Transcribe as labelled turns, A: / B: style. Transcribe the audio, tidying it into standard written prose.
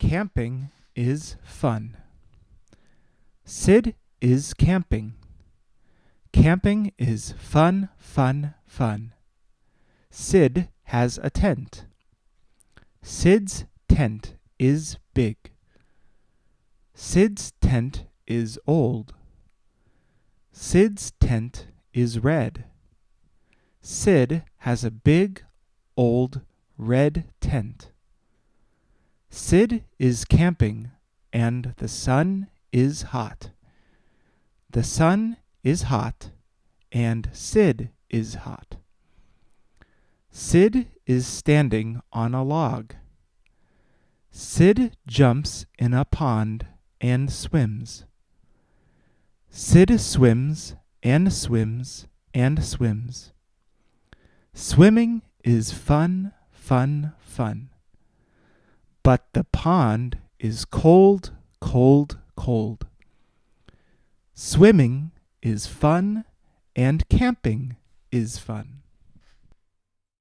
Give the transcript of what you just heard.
A: Camping is fun. Sid is camping. Camping is fun, fun, fun. Sid has a tent. Sid's tent is big. Sid's tent is old. Sid's tent is red. Sid has a big, old, red tent. Sid is camping, and the sun is hot. The sun is hot, and Sid is hot. Sid is standing on a log. Sid jumps in a pond and swims. Sid swims and swims and swims. Swimming is fun, fun, fun. But the pond is cold, cold, cold. Swimming is fun, and camping is fun.